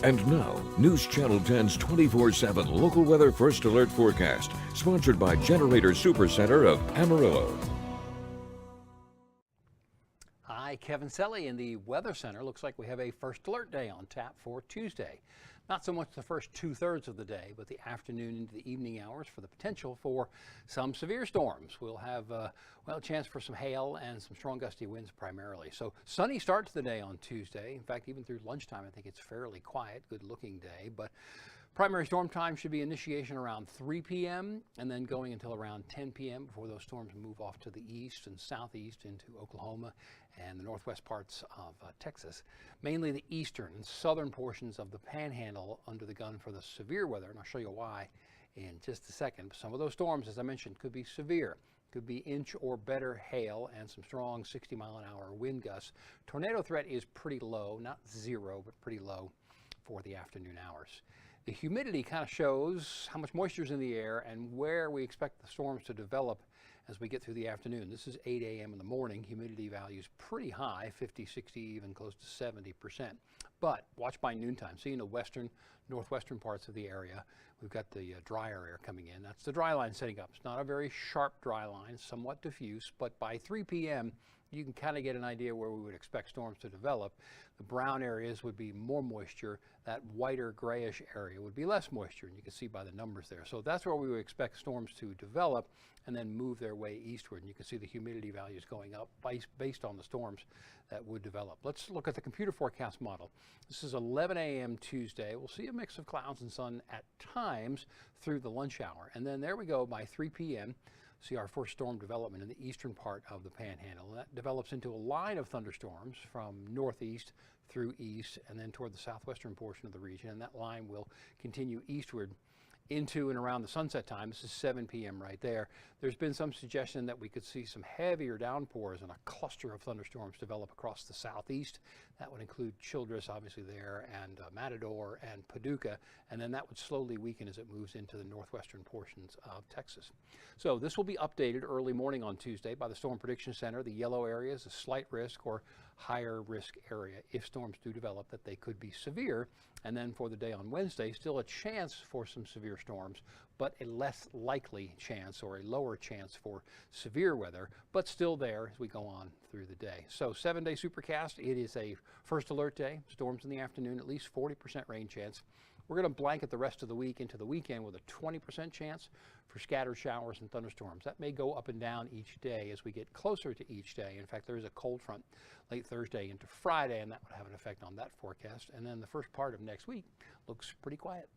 And now, News Channel 10's 24/7 local weather first alert forecast, sponsored by Generator Supercenter of Amarillo. Hi, Kevin Selly in the Weather Center. Looks like we have a first alert day on tap for Tuesday. Not so much the first 2/3 of the day, but the afternoon into the evening hours for the potential for some severe storms. We'll have a chance for some hail and some strong gusty winds primarily. So sunny start to the day on Tuesday. In fact, even through lunchtime, I think it's fairly quiet, good looking day. But primary storm time should be initiation around 3 p.m. and then going until around 10 p.m. before those storms move off to the east and southeast into Oklahoma and the northwest parts of Texas. Mainly the eastern and southern portions of the panhandle under the gun for the severe weather, and I'll show you why in just a second. Some of those storms, as I mentioned, could be severe. Could be inch or better hail and some strong 60-mile-an-hour wind gusts. Tornado threat is pretty low, not zero, but pretty low for the afternoon hours. The humidity kind of shows how much moisture is in the air and where we expect the storms to develop as we get through the afternoon. This is 8 a.m. in the morning. Humidity values pretty high, 50, 60, even close to 70%. But watch by noontime. See in the western, northwestern parts of the area, we've got the drier air coming in. That's the dry line setting up. It's not a very sharp dry line, somewhat diffuse, but by 3 p.m., you can kind of get an idea where we would expect storms to develop. The brown areas would be more moisture. That whiter grayish area would be less moisture, and you can see by the numbers there. So that's where we would expect storms to develop and then move their way eastward. And you can see the humidity values going up based on the storms that would develop. Let's look at the computer forecast model. This is 11 a.m. Tuesday. We'll see a mix of clouds and sun at times through the lunch hour. And then there we go by 3 p.m. See our first storm development in the eastern part of the panhandle. That develops into a line of thunderstorms from northeast through east and then toward the southwestern portion of the region. And that line will continue eastward into and around the sunset time. This is 7 p.m. right there. There's been some suggestion that we could see some heavier downpours and a cluster of thunderstorms develop across the southeast. That would include Childress, obviously there, and Matador and Paducah, and then that would slowly weaken as it moves into the northwestern portions of Texas. So this will be updated early morning on Tuesday by the Storm Prediction Center. The yellow area is a slight risk or higher risk area if storms do develop, that they could be severe. And then for the day on Wednesday, still a chance for some severe storms, but a less likely chance or a lower chance for severe weather, but still there as we go on through the day. So 7-day supercast, it is a first alert day. Storms in the afternoon, at least 40% rain chance. We're going to blanket the rest of the week into the weekend with a 20% chance for scattered showers and thunderstorms. That may go up and down each day as we get closer to each day. In fact, there is a cold front late Thursday into Friday, and that would have an effect on that forecast. And then the first part of next week looks pretty quiet.